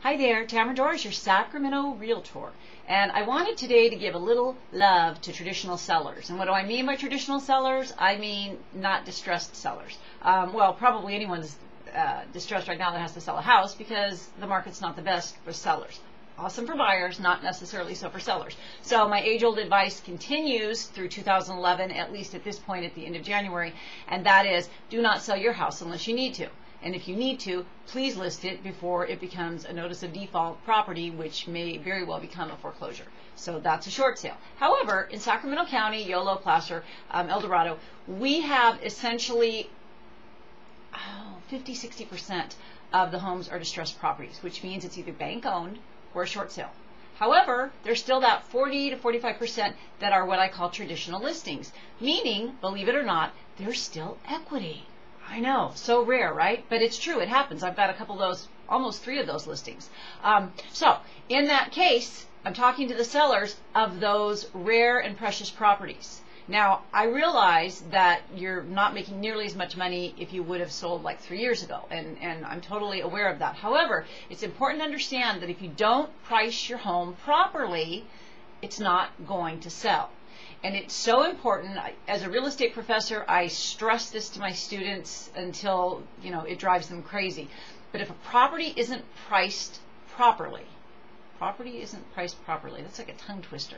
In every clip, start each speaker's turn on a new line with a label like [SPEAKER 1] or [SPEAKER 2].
[SPEAKER 1] Hi there, Tamara Doris, your Sacramento Realtor. And I wanted today to give a little love to traditional sellers. And what do I mean by traditional sellers? I mean not distressed sellers. Well, probably anyone's distressed right now that has to sell a house because the market's not the best for sellers. Awesome for buyers, not necessarily so for sellers. So my age-old advice continues through 2011, at least at this point at the end of January, and that is do not sell your house unless you need to. And if you need to, please list it before it becomes a notice of default property, which may very well become a foreclosure. So that's a short sale. However, in Sacramento County, Yolo, Placer, El Dorado, we have essentially 50–60% of the homes are distressed properties, which means it's either bank-owned or a short sale. However, there's still that 40 to 45% that are what I call traditional listings, meaning, believe it or not, there's still equity. I know, so rare, right? But it's true, it happens. I've got a couple of those, almost 3 of those listings. So in that case, I'm talking to the sellers of those rare and precious properties. Now, I realize that you're not making nearly as much money if you would have sold like 3 years ago, and I'm totally aware of that. However, it's important to understand that if you don't price your home properly, it's not going to sell. And it's so important. As a real estate professor, I stress this to my students until, it drives them crazy. But if a property isn't priced properly, that's like a tongue twister,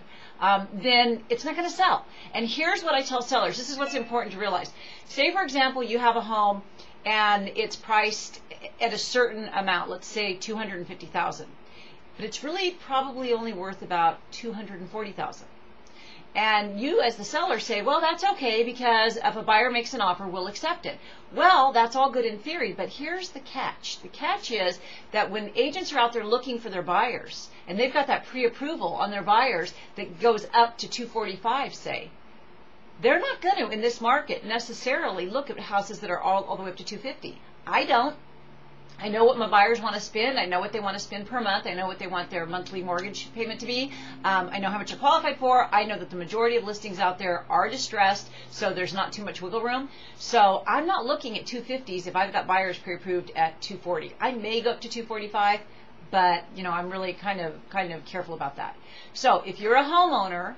[SPEAKER 1] then it's not going to sell. And here's what I tell sellers. This is what's important to realize. Say, for example, you have a home and it's priced at a certain amount, let's say $250,000, but it's really probably only worth about $240,000. And you, as the seller, say, well, that's okay because if a buyer makes an offer, we'll accept it. Well, that's all good in theory, but here's the catch. The catch is that when agents are out there looking for their buyers, and they've got that pre-approval on their buyers that goes up to 245, say, they're not going to, in this market, necessarily look at houses that are all the way up to 250. I don't. I know what my buyers want to spend. I know what they want to spend per month. I know what they want their monthly mortgage payment to be. I know how much they're qualified for. I know that the majority of listings out there are distressed, so there's not too much wiggle room. So I'm not looking at 250s if I've got buyers pre-approved at 240. I may go up to 245, but I'm really kind of careful about that. So if you're a homeowner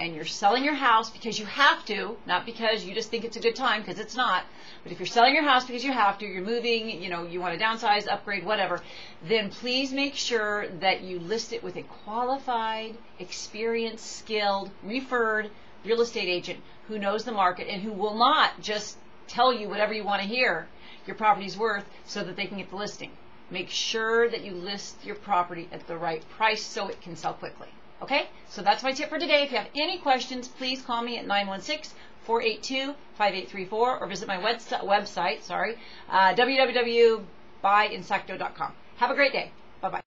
[SPEAKER 1] and you're selling your house because you have to, not because you just think it's a good time, because it's not, but if you're selling your house because you have to, you're moving, you want to downsize, upgrade, whatever, then please make sure that you list it with a qualified, experienced, skilled, referred real estate agent who knows the market and who will not just tell you whatever you want to hear your property's worth so that they can get the listing. Make sure that you list your property at the right price so it can sell quickly. Okay, so that's my tip for today. If you have any questions, please call me at 916-482-5834 or visit my website, www.buyinsacto.com. Have a great day. Bye-bye.